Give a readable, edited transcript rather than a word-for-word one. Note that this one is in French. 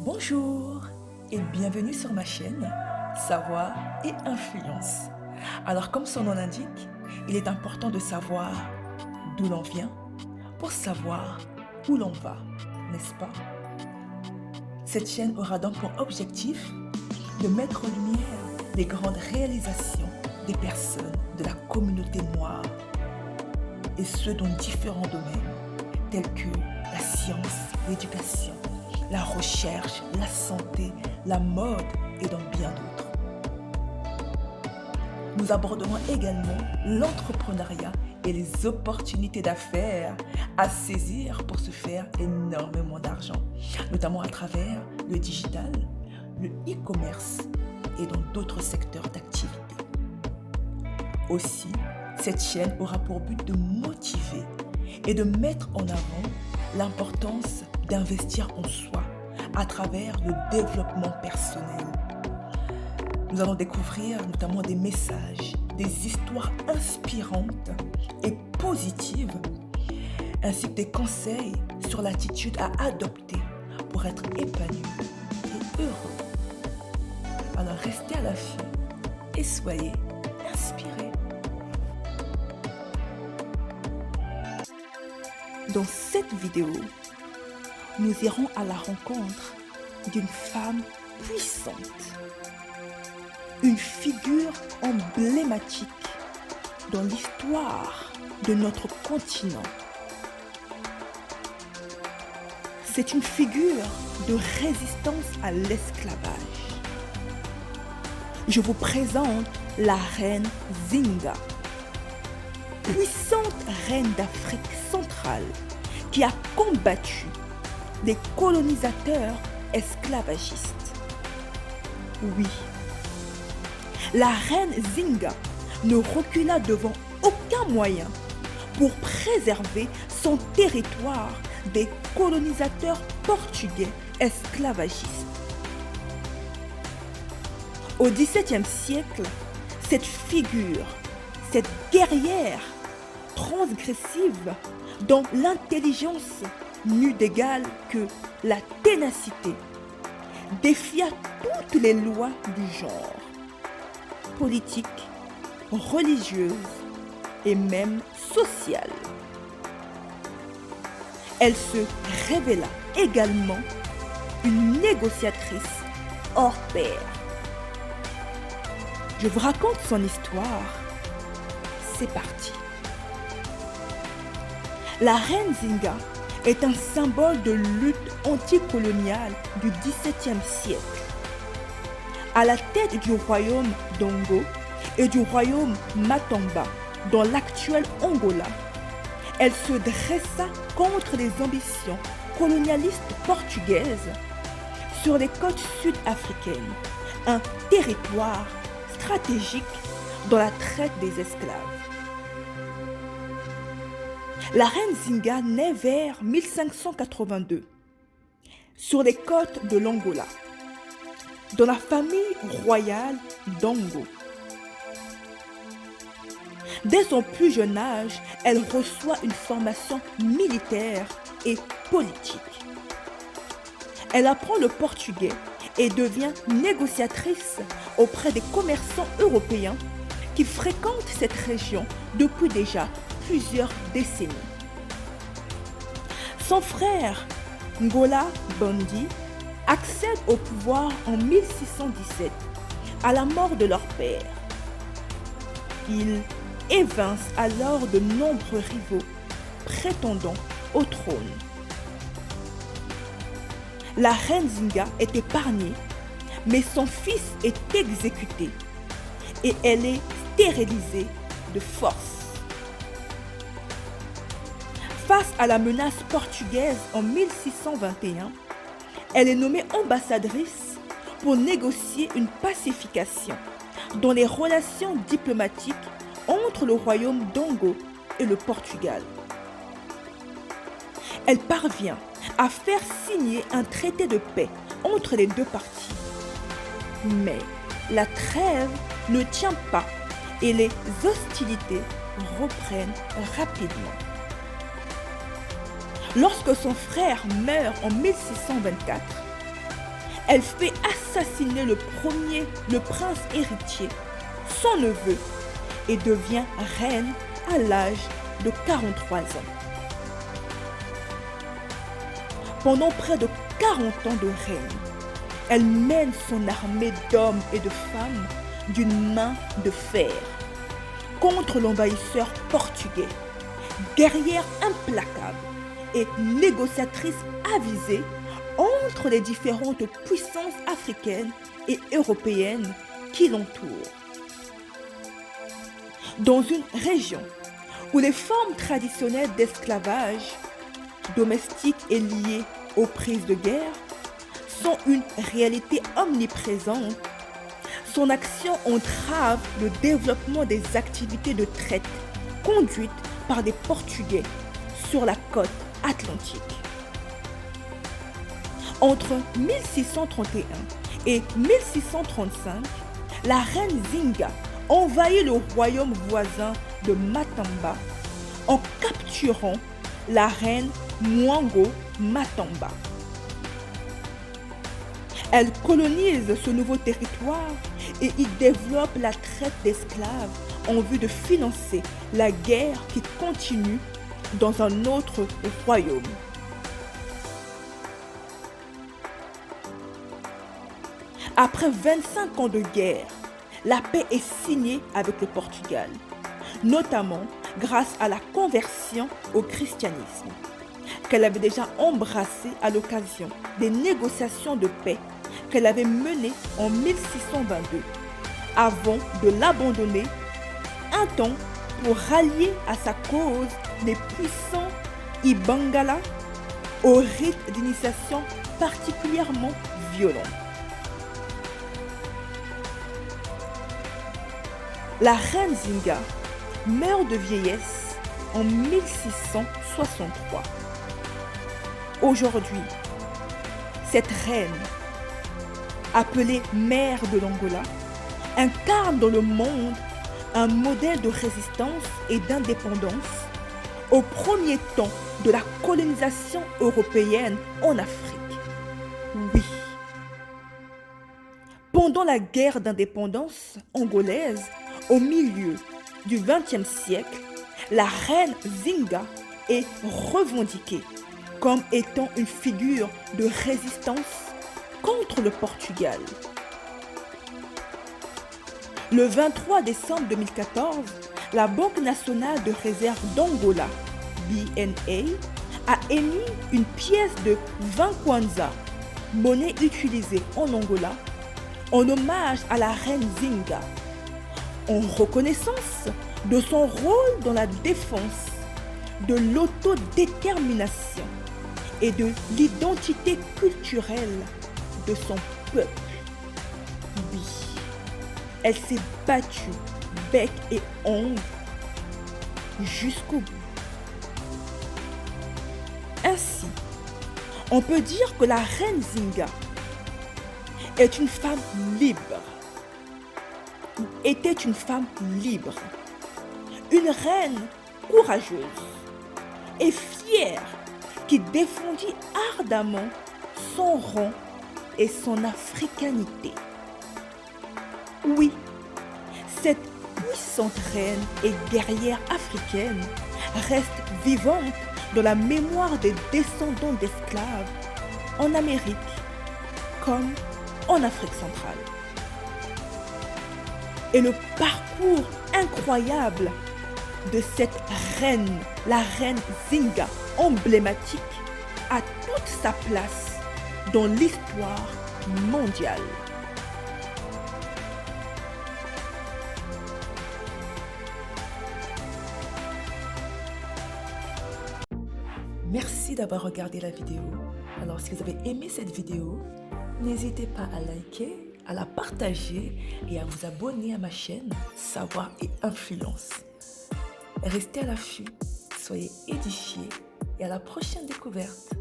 Bonjour et bienvenue sur ma chaîne Savoir et Influence. Alors comme son nom l'indique, il est important de savoir d'où l'on vient pour savoir où l'on va, n'est-ce pas? Cette chaîne aura donc pour objectif de mettre en lumière les grandes réalisations des personnes de la communauté noire et ce dans différents domaines tels que la science, l'éducation, la recherche, la santé, la mode et dans bien d'autres. Nous aborderons également l'entrepreneuriat et les opportunités d'affaires à saisir pour se faire énormément d'argent, notamment à travers le digital, le e-commerce et dans d'autres secteurs d'activité. Aussi, cette chaîne aura pour but de motiver et de mettre en avant l'importance d'investir en soi à travers le développement personnel. Nous allons découvrir notamment des messages, des histoires inspirantes et positives, ainsi que des conseils sur l'attitude à adopter pour être épanoui et heureux. Alors restez à l'affût et soyez inspirés. Dans cette vidéo, nous irons à la rencontre d'une femme puissante, une figure emblématique dans l'histoire de notre continent. C'est une figure de résistance à l'esclavage. Je vous présente la reine Zinga, puissante reine d'Afrique centrale qui a combattu des colonisateurs esclavagistes. Oui, la reine Zinga ne recula devant aucun moyen pour préserver son territoire des colonisateurs portugais esclavagistes. Au XVIIe siècle, cette figure, cette guerrière transgressive dont l'intelligence n'eut d'égal que la ténacité, défia toutes les lois du genre, politique, religieuse et même sociale. Elle se révéla également une négociatrice hors pair. Je vous raconte son histoire. C'est parti. La reine Zinga est un symbole de lutte anticoloniale du XVIIe siècle. À la tête du royaume d'Ongo et du royaume Matamba dans l'actuel Angola, elle se dressa contre les ambitions colonialistes portugaises sur les côtes sud-africaines, un territoire stratégique dans la traite des esclaves. La reine Zinga naît vers 1582 sur les côtes de l'Angola, dans la famille royale d'Ongo. Dès son plus jeune âge, elle reçoit une formation militaire et politique. Elle apprend le portugais et devient négociatrice auprès des commerçants européens qui fréquentent cette région depuis déjà plusieurs décennies. Son frère, Ngola Bondi, accède au pouvoir en 1617, à la mort de leur père. Il évince alors de nombreux rivaux prétendant au trône. La reine Zinga est épargnée, mais son fils est exécuté et elle est stérilisée de force. Face à la menace portugaise en 1621, elle est nommée ambassadrice pour négocier une pacification dans les relations diplomatiques entre le royaume d'Ongo et le Portugal. Elle parvient à faire signer un traité de paix entre les deux parties. Mais la trêve ne tient pas et les hostilités reprennent rapidement. Lorsque son frère meurt en 1624, Elle fait assassiner le prince héritier, son neveu, et devient reine à l'âge de 43 ans. Pendant près de 40 ans de règne, elle mène son armée d'hommes et de femmes d'une main de fer contre l'envahisseur portugais, guerrière implacable et négociatrice avisée entre les différentes puissances africaines et européennes qui l'entourent. Dans une région où les formes traditionnelles d'esclavage domestique et liées aux prises de guerre sont une réalité omniprésente, son action entrave le développement des activités de traite conduites par des Portugais sur la côte atlantique. Entre 1631 et 1635, la reine Zinga envahit le royaume voisin de Matamba en capturant la reine Mwango Matamba. Elle colonise ce nouveau territoire et y développe la traite d'esclaves en vue de financer la guerre qui continue dans un autre royaume. Après 25 ans de guerre, la paix est signée avec le Portugal, notamment grâce à la conversion au christianisme, qu'elle avait déjà embrassée à l'occasion des négociations de paix qu'elle avait menées en 1622, avant de l'abandonner un temps pour rallier à sa cause les puissants Ibangala au rite d'initiation particulièrement violent. La reine Zinga meurt de vieillesse en 1663. Aujourd'hui, cette reine, appelée mère de l'Angola, incarne dans le monde un modèle de résistance et d'indépendance au premier temps de la colonisation européenne en Afrique. Oui. Pendant la guerre d'indépendance angolaise, au milieu du XXe siècle, la reine Zinga est revendiquée comme étant une figure de résistance contre le Portugal. Le 23 décembre 2014, la Banque nationale de réserve d'Angola, BNA, a émis une pièce de 20 kwanza, monnaie utilisée en Angola, en hommage à la reine Zinga, en reconnaissance de son rôle dans la défense de l'autodétermination et de l'identité culturelle de son peuple. Oui, elle s'est battue bec et ongle jusqu'au bout. Ainsi, on peut dire que la reine Zinga est une femme libre, était une femme libre, une reine courageuse et fière qui défendit ardemment son rang et son africanité. Oui, cette puissante reine et guerrière africaine reste vivante dans la mémoire des descendants d'esclaves en Amérique comme en Afrique centrale. Et le parcours incroyable de cette reine, la reine Zinga emblématique, a toute sa place dans l'histoire mondiale. Merci d'avoir regardé la vidéo. Alors, si vous avez aimé cette vidéo, n'hésitez pas à liker, à la partager et à vous abonner à ma chaîne Savoir et Influence. Restez à l'affût, soyez édifiés et à la prochaine découverte.